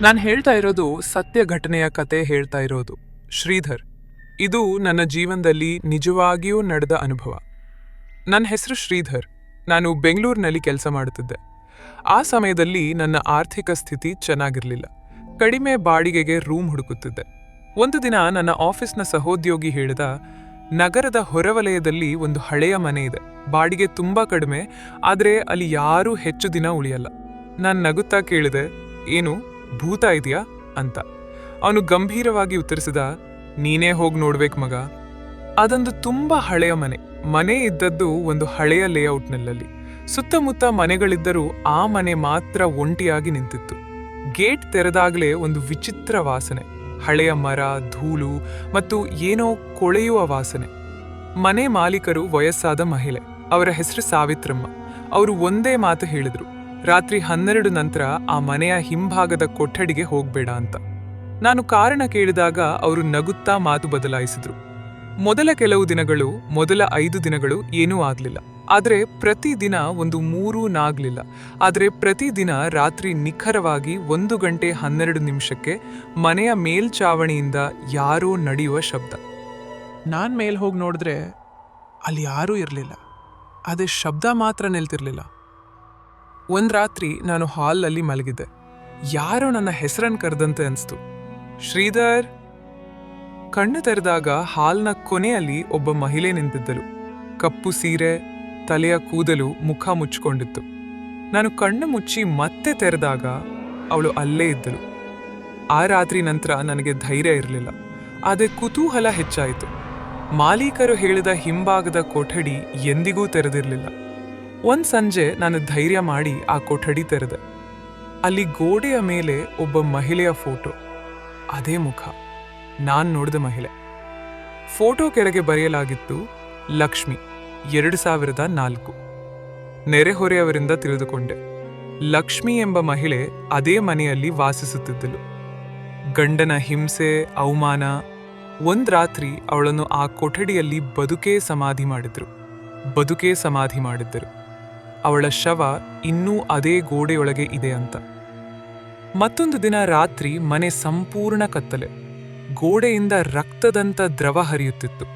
ನಾನು ಹೇಳ್ತಾ ಇರೋದು ಸತ್ಯ ಘಟನೆಯ ಕತೆ ಹೇಳ್ತಾ ಇರೋದು. ಶ್ರೀಧರ್. ಇದು ನನ್ನ ಜೀವನದಲ್ಲಿ ನಿಜವಾಗಿಯೂ ನಡೆದ ಅನುಭವ. ನನ್ನ ಹೆಸರು ಶ್ರೀಧರ್. ನಾನು ಬೆಂಗಳೂರಿನಲ್ಲಿ ಕೆಲಸ ಮಾಡುತ್ತಿದ್ದೆ. ಆ ಸಮಯದಲ್ಲಿ ನನ್ನ ಆರ್ಥಿಕ ಸ್ಥಿತಿ ಚೆನ್ನಾಗಿರಲಿಲ್ಲ. ಕಡಿಮೆ ಬಾಡಿಗೆಗೆ ರೂಮ್ ಹುಡುಕುತ್ತಿದ್ದೆ. ಒಂದು ದಿನ ನನ್ನ ಆಫೀಸ್ನ ಸಹೋದ್ಯೋಗಿ ಹೇಳಿದ, ನಗರದ ಹೊರವಲಯದಲ್ಲಿ ಒಂದು ಹಳೆಯ ಮನೆ ಇದೆ, ಬಾಡಿಗೆ ತುಂಬಾ ಕಡಿಮೆ, ಆದರೆ ಅಲ್ಲಿ ಯಾರೂ ಹೆಚ್ಚು ದಿನ ಉಳಿಯಲ್ಲ. ನಾನು ನಗುತ್ತಾ ಕೇಳಿದೆ, ಏನು ಭೂತ ಇದೆಯಾ ಅಂತ. ಅವನು ಗಂಭೀರವಾಗಿ ಉತ್ತರಿಸಿದ, ನೀನೇ ಹೋಗಿ ನೋಡ್ಬೇಕು ಮಗ. ಅದೊಂದು ತುಂಬಾ ಹಳೆಯ ಮನೆ ಇದ್ದದ್ದು ಒಂದು ಹಳೆಯ ಲೇಔಟ್ನಲ್ಲಿ. ಸುತ್ತಮುತ್ತ ಮನೆಗಳಿದ್ದರೂ ಆ ಮನೆ ಮಾತ್ರ ಒಂಟಿಯಾಗಿ ನಿಂತಿತ್ತು. ಗೇಟ್ ತೆರೆದಾಗಲೇ ಒಂದು ವಿಚಿತ್ರ ವಾಸನೆ, ಹಳೆಯ ಮರ, ಧೂಳು ಮತ್ತು ಏನೋ ಕೊಳೆಯುವ ವಾಸನೆ. ಮನೆ ಮಾಲೀಕರು ವಯಸ್ಸಾದ ಮಹಿಳೆ. ಅವರ ಹೆಸರು ಸಾವಿತ್ರಮ್ಮ. ಅವರು ಒಂದೇ ಮಾತು ಹೇಳಿದ್ರು, ರಾತ್ರಿ 12 ನಂತರ ಆ ಮನೆಯ ಹಿಂಭಾಗದ ಕೊಠಡಿಗೆ ಹೋಗ್ಬೇಡ ಅಂತ. ನಾನು ಕಾರಣ ಕೇಳಿದಾಗ ಅವರು ನಗುತ್ತಾ ಮಾತು ಬದಲಾಯಿಸಿದ್ರು. ಮೊದಲ 5 ದಿನಗಳು ಏನೂ ಆಗ್ಲಿಲ್ಲ. ಆದರೆ ಪ್ರತಿದಿನ ಒಂದು 3-4 ಆದರೆ ಪ್ರತಿದಿನ ರಾತ್ರಿ ನಿಖರವಾಗಿ 1 ಗಂಟೆ 12 ನಿಮಿಷಕ್ಕೆ ಮನೆಯ ಮೇಲ್ಚಾವಣಿಯಿಂದ ಯಾರೋ ನಡೆಯುವ ಶಬ್ದ. ನಾನು ಮೇಲ್ ಹೋಗಿ ನೋಡಿದ್ರೆ ಅಲ್ಲಿ ಯಾರೂ ಇರಲಿಲ್ಲ. ಅದೇ ಶಬ್ದ ಮಾತ್ರ ನಿಲ್ತಿರ್ಲಿಲ್ಲ. ಒಂದು ರಾತ್ರಿ ನಾನು ಹಾಲ್ನಲ್ಲಿ ಮಲಗಿದ್ದೆ. ಯಾರೋ ನನ್ನ ಹೆಸರನ್ನು ಕರೆದಂತೆ ಅನಿಸ್ತು, ಶ್ರೀಧರ್. ಕಣ್ಣು ತೆರೆದಾಗ ಹಾಲ್ನ ಕೊನೆಯಲ್ಲಿ ಒಬ್ಬ ಮಹಿಳೆ ನಿಂತಿದ್ದಳು. ಕಪ್ಪು ಸೀರೆ, ತಲೆಯ ಕೂದಲು, ಮುಖ ಮುಚ್ಕೊಂಡಿತ್ತು. ನಾನು ಕಣ್ಣು ಮುಚ್ಚಿ ಮತ್ತೆ ತೆರೆದಾಗ ಅವಳು ಅಲ್ಲೇ ಇದ್ದಳು. ಆ ರಾತ್ರಿ ನಂತರ ನನಗೆ ಧೈರ್ಯ ಇರಲಿಲ್ಲ, ಆದರೆ ಕುತೂಹಲ ಹೆಚ್ಚಾಯಿತು. ಮಾಲೀಕರು ಹೇಳಿದ ಹಿಂಭಾಗದ ಕೊಠಡಿ ಎಂದಿಗೂ ತೆರೆದಿರಲಿಲ್ಲ. ಒಂದ್ ಸಂಜೆ ನಾನು ಧೈರ್ಯ ಮಾಡಿ ಆ ಕೊಠಡಿ ತೆರೆದೆ. ಅಲ್ಲಿ ಗೋಡೆಯ ಮೇಲೆ ಒಬ್ಬ ಮಹಿಳೆಯ ಫೋಟೋ. ಅದೇ ಮುಖ, ನಾನ್ ನೋಡಿದ ಮಹಿಳೆ. ಫೋಟೋ ಕೆಳಗೆ ಬರೆಯಲಾಗಿತ್ತು, ಲಕ್ಷ್ಮಿ, 2004. ನೆರೆಹೊರೆಯವರಿಂದ ತಿಳಿದುಕೊಂಡೆ, ಲಕ್ಷ್ಮಿ ಎಂಬ ಮಹಿಳೆ ಅದೇ ಮನೆಯಲ್ಲಿ ವಾಸಿಸುತ್ತಿದ್ದಳು. ಗಂಡನ ಹಿಂಸೆ, ಅವಮಾನ. ಒಂದ್ ರಾತ್ರಿ ಅವಳನ್ನು ಆ ಕೊಠಡಿಯಲ್ಲಿ ಬದುಕೇ ಸಮಾಧಿ ಮಾಡಿದ್ದರು. ಅವಳ ಶವ ಇನ್ನೂ ಅದೇ ಗೋಡೆಯೊಳಗೆ ಇದೆ ಅಂತ. ಮತ್ತೊಂದು ದಿನ ರಾತ್ರಿ ಮನೆ ಸಂಪೂರ್ಣ ಕತ್ತಲೆ. ಗೋಡೆಯಿಂದ ರಕ್ತದಂತ ದ್ರವ ಹರಿಯುತ್ತಿತ್ತು.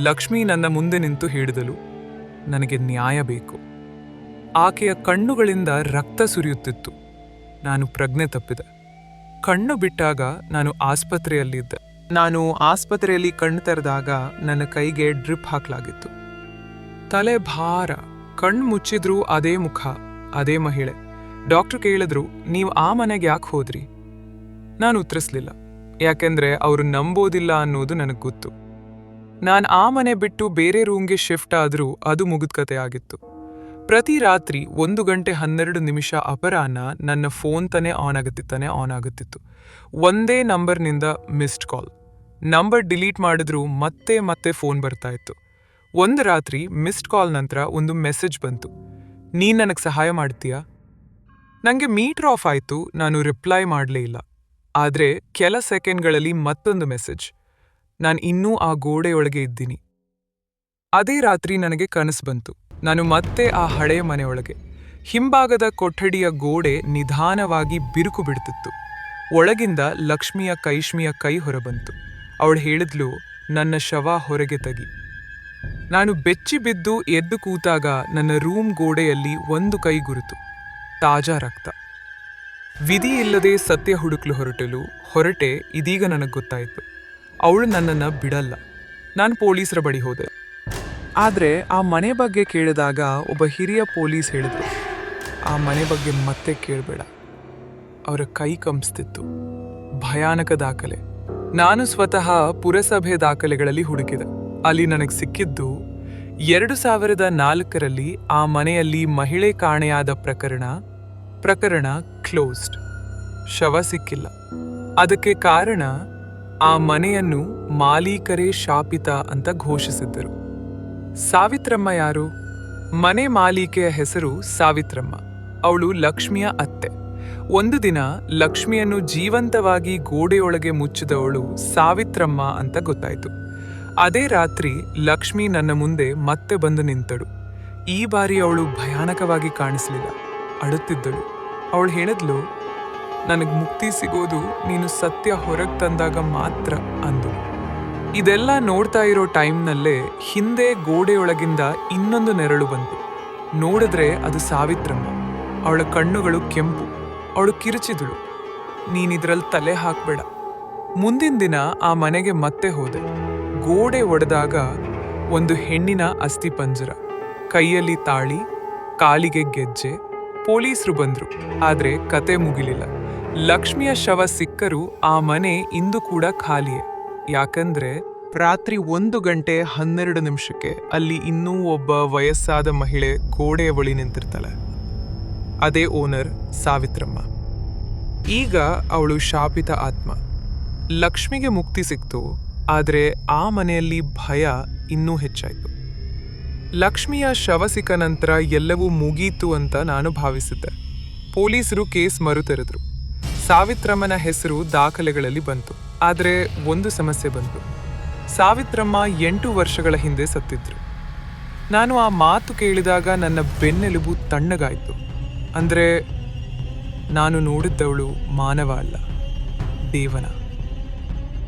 ಲಕ್ಷ್ಮಿ ನನ್ನ ಮುಂದೆ ನಿಂತು ಹೇಳಿದಳು, ನನಗೆ ನ್ಯಾಯ ಬೇಕು. ಆಕೆಯ ಕಣ್ಣುಗಳಿಂದ ರಕ್ತ ಸುರಿಯುತ್ತಿತ್ತು. ನಾನು ಪ್ರಜ್ಞೆ ತಪ್ಪಿದೆ. ಕಣ್ಣು ಬಿಟ್ಟಾಗ ನಾನು ಆಸ್ಪತ್ರೆಯಲ್ಲಿದ್ದೆ. ನಾನು ಆಸ್ಪತ್ರೆಯಲ್ಲಿ ಕಣ್ಣು ತೆರೆದಾಗ ನನ್ನ ಕೈಗೆ ಡ್ರಿಪ್ ಹಾಕಲಾಗಿತ್ತು. ತಲೆ ಭಾರ. ಕಣ್ಣು ಮುಚ್ಚಿದ್ರೂ ಅದೇ ಮುಖ, ಅದೇ ಮಹಿಳೆ. ಡಾಕ್ಟರ್ ಕೇಳಿದ್ರು, ನೀವು ಆ ಮನೆಗೆ ಯಾಕೆ ಹೋದ್ರಿ? ನಾನು ಉತ್ತರಿಸ್ಲಿಲ್ಲ, ಯಾಕೆಂದ್ರೆ ಅವರು ನಂಬೋದಿಲ್ಲ ಅನ್ನೋದು ನನಗೆ ಗೊತ್ತು. ನಾನು ಆ ಮನೆ ಬಿಟ್ಟು ಬೇರೆ ರೂಮ್ಗೆ ಶಿಫ್ಟ್ ಆದ್ರೂ ಅದು ಮುಗಿದ ಕತೆ ಆಗಿತ್ತು. ಪ್ರತಿ ರಾತ್ರಿ 1 ಗಂಟೆ 12 ನಿಮಿಷ ಅಪರಾಹ್ನ ನನ್ನ ಫೋನ್ ತಾನೇ ಆನ್ ಆಗುತ್ತಿತ್ತು. ಒಂದೇ ನಂಬರ್ನಿಂದ ಮಿಸ್ಡ್ ಕಾಲ್. ನಂಬರ್ ಡಿಲೀಟ್ ಮಾಡಿದ್ರೂ ಮತ್ತೆ ಫೋನ್ ಬರ್ತಾ ಇತ್ತು. ಒಂದು ರಾತ್ರಿ ಮಿಸ್ಡ್ ಕಾಲ್ ನಂತರ ಒಂದು ಮೆಸೇಜ್ ಬಂತು, ನೀನ್ ನನಗೆ ಸಹಾಯ ಮಾಡ್ತೀಯಾ? ನನಗೆ ಮೀಟರ್ ಆಫ್ ಆಯ್ತು. ನಾನು ರಿಪ್ಲೈ ಮಾಡಲೇ ಇಲ್ಲ. ಆದರೆ ಕೆಲ ಸೆಕೆಂಡ್ಗಳಲ್ಲಿ ಮತ್ತೊಂದು ಮೆಸೇಜ್, ನಾನು ಇನ್ನೂ ಆ ಗೋಡೆಯೊಳಗೆ ಇದ್ದೀನಿ. ಅದೇ ರಾತ್ರಿ ನನಗೆ ಕನಸು ಬಂತು. ನಾನು ಮತ್ತೆ ಆ ಹಳೆಯ ಮನೆಯೊಳಗೆ. ಹಿಂಭಾಗದ ಕೊಠಡಿಯ ಗೋಡೆ ನಿಧಾನವಾಗಿ ಬಿರುಕು ಬಿಡ್ತಿತ್ತು. ಒಳಗಿಂದ ಲಕ್ಷ್ಮಿಯ ಕೈ ಹೊರಬಂತು. ಅವಳು ಹೇಳಿದ್ಲು, ನನ್ನ ಶವ ಹೊರಗೆ ತೆಗಿ. ನಾನು ಬೆಚ್ಚಿ ಬಿದ್ದು ಎದ್ದು ಕೂತಾಗ ನನ್ನ ರೂಮ್ ಗೋಡೆಯಲ್ಲಿ ಒಂದು ಕೈ ಗುರುತು, ತಾಜಾ ರಕ್ತ. ವಿಧಿ ಇಲ್ಲದೆ ಸತ್ಯ ಹುಡುಕ್ಲು ಹೊರಟೆ. ಇದೀಗ ನನಗೆ ಗೊತ್ತಾಯಿತು, ಅವಳು ನನ್ನನ್ನು ಬಿಡಲ್ಲ. ನಾನು ಪೊಲೀಸರ ಬಳಿ ಹೋದೆ. ಆದರೆ ಆ ಮನೆ ಬಗ್ಗೆ ಕೇಳಿದಾಗ ಒಬ್ಬ ಹಿರಿಯ ಪೊಲೀಸ್ ಹೇಳಿದ್ರು, ಆ ಮನೆ ಬಗ್ಗೆ ಮತ್ತೆ ಕೇಳಬೇಡ. ಅವರ ಕೈ ಕಂಪಿಸ್ತಿತ್ತು. ಭಯಾನಕ ದಾಖಲೆ. ನಾನು ಸ್ವತಃ ಪುರಸಭೆ ದಾಖಲೆಗಳಲ್ಲಿ ಹುಡುಕಿದೆ. ಅಲ್ಲಿ ನನಗೆ ಸಿಕ್ಕಿದ್ದು 2004ರಲ್ಲಿ ಆ ಮನೆಯಲ್ಲಿ ಮಹಿಳೆ ಕಾಣೆಯಾದ ಪ್ರಕರಣ ಕ್ಲೋಸ್ಡ್. ಶವ ಸಿಕ್ಕಿಲ್ಲ. ಅದಕ್ಕೆ ಕಾರಣ ಆ ಮನೆಯನ್ನು ಮಾಲೀಕರೇ ಶಾಪಿತ ಅಂತ ಘೋಷಿಸಿದ್ದರು. ಸಾವಿತ್ರಮ್ಮ ಯಾರು? ಮನೆ ಮಾಲೀಕೆಯ ಹೆಸರು ಸಾವಿತ್ರಮ್ಮ. ಅವಳು ಲಕ್ಷ್ಮಿಯ ಅತ್ತೆ. ಒಂದು ದಿನ ಲಕ್ಷ್ಮಿಯನ್ನು ಜೀವಂತವಾಗಿ ಗೋಡೆಯೊಳಗೆ ಮುಚ್ಚಿದವಳು ಸಾವಿತ್ರಮ್ಮ ಅಂತ ಗೊತ್ತಾಯಿತು. ಅದೇ ರಾತ್ರಿ ಲಕ್ಷ್ಮಿ ನನ್ನ ಮುಂದೆ ಮತ್ತೆ ಬಂದು ನಿಂತಳು. ಈ ಬಾರಿ ಅವಳು ಭಯಾನಕವಾಗಿ ಕಾಣಿಸಲಿಲ್ಲ, ಅಳುತ್ತಿದ್ದಳು. ಅವಳು ಹೇಳಿದ್ಲು, ನನಗೆ ಮುಕ್ತಿ ಸಿಗೋದು ನೀನು ಸತ್ಯ ಹೊರಗೆ ತಂದಾಗ ಮಾತ್ರ ಅಂದು. ಇದೆಲ್ಲ ನೋಡ್ತಾ ಇರೋ ಟೈಮ್ನಲ್ಲೇ ಹಿಂದೆ ಗೋಡೆಯೊಳಗಿಂದ ಇನ್ನೊಂದು ನೆರಳು ಬಂತು. ನೋಡಿದ್ರೆ ಅದು ಸಾವಿತ್ರಮ್ಮ. ಅವಳ ಕಣ್ಣುಗಳು ಕೆಂಪು. ಅವಳು ಕಿರುಚಿದಳು, ನೀನಿದ್ರಲ್ಲಿ ತಲೆ ಹಾಕ್ಬೇಡ. ಮುಂದಿನ ದಿನ ಆ ಮನೆಗೆ ಮತ್ತೆ ಹೋದೆ. ಗೋಡೆ ಒಡೆದಾಗ ಒಂದು ಹೆಣ್ಣಿನ ಅಸ್ಥಿಪಂಜರ, ಕೈಯಲ್ಲಿ ತಾಳಿ, ಕಾಲಿಗೆ ಗೆಜ್ಜೆ. ಪೊಲೀಸರು ಬಂದ್ರು, ಆದ್ರೆ ಕತೆ ಮುಗಿಲಿಲ್ಲ. ಲಕ್ಷ್ಮಿಯ ಶವ ಸಿಕ್ಕರೂ ಆ ಮನೆ ಇಂದು ಕೂಡ ಖಾಲಿಯೇ. ಯಾಕಂದ್ರೆ ರಾತ್ರಿ 1:12 ಅಲ್ಲಿ ಇನ್ನೂ ಒಬ್ಬ ವಯಸ್ಸಾದ ಮಹಿಳೆ ಗೋಡೆಯ ಬಳಿ ನಿಂತಿರ್ತಾಳೆ. ಅದೇ ಓನರ್ ಸಾವಿತ್ರಮ್ಮ. ಈಗ ಅವಳು ಶಾಪಿತ ಆತ್ಮ. ಲಕ್ಷ್ಮಿಗೆ ಮುಕ್ತಿ ಸಿಕ್ತು, ಆದ್ರೆ ಆ ಮನೆಯಲ್ಲಿ ಭಯ ಇನ್ನೂ ಹೆಚ್ಚಾಯಿತು. ಲಕ್ಷ್ಮಿಯ ಶವ ಸಿಕ್ಕ ನಂತರ ಎಲ್ಲವೂ ಮುಗೀತು ಅಂತ ನಾನು ಭಾವಿಸಿದ್ದೆ. ಪೊಲೀಸರು ಕೇಸ್ ಮರುತೆರೆದ್ರು. ಸಾವಿತ್ರಮ್ಮನ ಹೆಸರು ದಾಖಲೆಗಳಲ್ಲಿ ಬಂತು. ಆದರೆ ಒಂದು ಸಮಸ್ಯೆ ಬಂತು. ಸಾವಿತ್ರಮ್ಮ 8 ವರ್ಷಗಳ ಹಿಂದೆ ಸತ್ತಿದ್ರು. ನಾನು ಆ ಮಾತು ಕೇಳಿದಾಗ ನನ್ನ ಬೆನ್ನೆಲುಬು ತಣ್ಣಗಾಯಿತು. ಅಂದರೆ ನಾನು ನೋಡಿದ್ದವಳು ಮಾನವ ಅಲ್ಲ, ದೇವನ.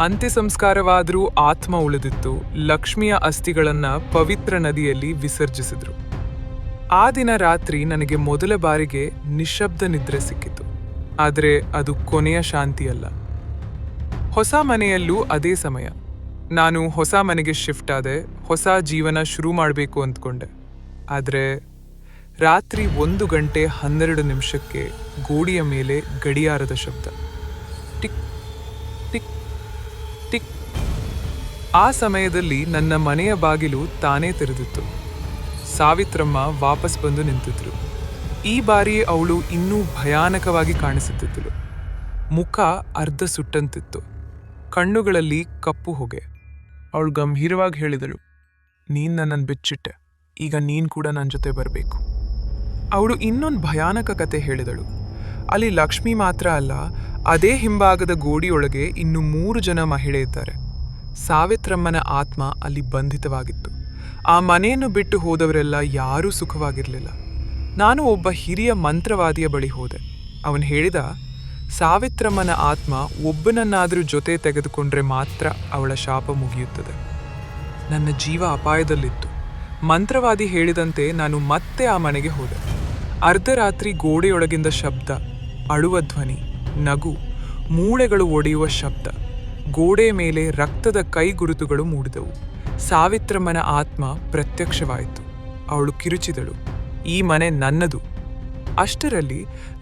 ಅಂತ್ಯ ಸಂಸ್ಕಾರವಾದರೂ ಆತ್ಮ ಉಳಿದಿತ್ತು. ಲಕ್ಷ್ಮಿಯ ಅಸ್ಥಿಗಳನ್ನ ಪವಿತ್ರ ನದಿಯಲ್ಲಿ ವಿಸರ್ಜಿಸಿದ್ರು. ಆ ದಿನ ರಾತ್ರಿ ನನಗೆ ಮೊದಲ ಬಾರಿಗೆ ನಿಶ್ಶಬ್ದ ನಿದ್ರೆ ಸಿಕ್ಕಿತು. ಆದರೆ ಅದು ಕೊನೆಯ ಶಾಂತಿಯಲ್ಲ. ಹೊಸ ಮನೆಯಲ್ಲೂ ಅದೇ ಸಮಯ. ನಾನು ಹೊಸ ಮನೆಗೆ ಶಿಫ್ಟ್ ಆದೆ, ಹೊಸ ಜೀವನ ಶುರು ಮಾಡಬೇಕು ಅಂದ್ಕೊಂಡೆ. ಆದರೆ ರಾತ್ರಿ 1:12 ಗೋಡೆಯ ಮೇಲೆ ಗಡಿಯಾರದ ಶಬ್ದ. Tick tick tick. ಆ ಸಮಯದಲ್ಲಿ ನನ್ನ ಮನೆಯ ಬಾಗಿಲು ತಾನೇ ತೆರೆದಿತ್ತು. ಸಾವಿತ್ರಮ್ಮ ವಾಪಸ್ ಬಂದು ನಿಂತಿದ್ರು. ಈ ಬಾರಿ ಅವಳು ಇನ್ನೂ ಭಯಾನಕವಾಗಿ ಕಾಣಿಸುತ್ತಿದ್ದಳು. ಮುಖ ಅರ್ಧ ಸುಟ್ಟಂತಿತ್ತು, ಕಣ್ಣುಗಳಲ್ಲಿ ಕಪ್ಪು ಹೊಗೆ. ಅವಳು ಗಂಭೀರವಾಗಿ ಹೇಳಿದಳು, ನೀನ್ ನನ್ನನ್ನು ಬಿಚ್ಚಿಟ್ಟೆ, ಈಗ ನೀನ್ ಕೂಡ ನನ್ನ ಜೊತೆ ಬರಬೇಕು. ಅವಳು ಇನ್ನೊಂದು ಭಯಾನಕ ಕತೆ ಹೇಳಿದಳು. ಅಲ್ಲಿ ಲಕ್ಷ್ಮಿ ಮಾತ್ರ ಅಲ್ಲ, ಅದೇ ಹಿಂಭಾಗದ ಗೋಡಿಯೊಳಗೆ ಇನ್ನು 3 ಜನ ಮಹಿಳೆ ಇದ್ದಾರೆ. ಸಾವಿತ್ರಮ್ಮನ ಆತ್ಮ ಅಲ್ಲಿ ಬಂಧಿತವಾಗಿತ್ತು. ಆ ಮನೆಯನ್ನು ಬಿಟ್ಟು ಹೋದವರೆಲ್ಲ ಯಾರೂ ಸುಖವಾಗಿರಲಿಲ್ಲ. ನಾನು ಒಬ್ಬ ಹಿರಿಯ ಮಂತ್ರವಾದಿಯ ಬಳಿ ಹೋದೆ. ಅವನು ಹೇಳಿದ, ಸಾವಿತ್ರಮ್ಮನ ಆತ್ಮ ಒಬ್ಬನನ್ನಾದರೂ ಜೊತೆ ತೆಗೆದುಕೊಂಡ್ರೆ ಮಾತ್ರ ಅವಳ ಶಾಪ ಮುಗಿಯುತ್ತದೆ. ನನ್ನ ಜೀವ ಅಪಾಯದಲ್ಲಿತ್ತು. ಮಂತ್ರವಾದಿ ಹೇಳಿದಂತೆ ನಾನು ಮತ್ತೆ ಆ ಮನೆಗೆ ಹೋದೆ. ಅರ್ಧರಾತ್ರಿ ಗೋಡೆಯೊಳಗಿಂದ ಶಬ್ದ, ಅಳುವ ಧ್ವನಿ, ನಗು, ಮೂಳೆಗಳು ಒಡೆಯುವ ಶಬ್ದ. ಗೋಡೆ ಮೇಲೆ ರಕ್ತದ ಕೈಗುರುತುಗಳು ಮೂಡಿದವು. ಸಾವಿತ್ರಮ್ಮನ ಆತ್ಮ ಪ್ರತ್ಯಕ್ಷವಾಯಿತು. ಅವಳು ಕಿರುಚಿದಳು, ಈ ಮನೆ ನನ್ನದು. ಅಷ್ಟರಲ್ಲಿ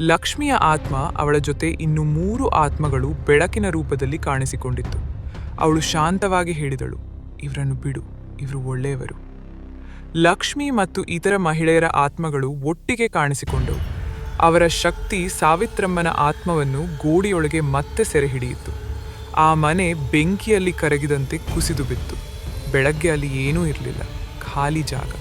ಲಕ್ಷ್ಮಿಯ ಆತ್ಮ ಅವಳ ಜೊತೆ ಇನ್ನು 3 ಆತ್ಮಗಳು ಬೆಳಕಿನ ರೂಪದಲ್ಲಿ ಕಾಣಿಸಿಕೊಂಡಿತ್ತು. ಅವಳು ಶಾಂತವಾಗಿ ಹೇಳಿದಳು, ಇವರನ್ನು ಬಿಡು, ಇವರು ಒಳ್ಳೆಯವರು. ಲಕ್ಷ್ಮಿ ಮತ್ತು ಇತರ ಮಹಿಳೆಯರ ಆತ್ಮಗಳು ಒಟ್ಟಿಗೆ ಕಾಣಿಸಿಕೊಂಡವು. ಅವರ ಶಕ್ತಿ ಸಾವಿತ್ರಮ್ಮನ ಆತ್ಮವನ್ನು ಗೋಡೆಯೊಳಗೆ ಮತ್ತೆ ಸೆರೆ ಹಿಡಿಯಿತು. ಆ ಮನೆ ಬೆಂಕಿಯಲ್ಲಿ ಕರಗಿದಂತೆ ಕುಸಿದು ಬಿತ್ತು. ಬೆಳಗ್ಗೆ ಅಲ್ಲಿ ಏನೂ ಇರಲಿಲ್ಲ, ಖಾಲಿ ಜಾಗ.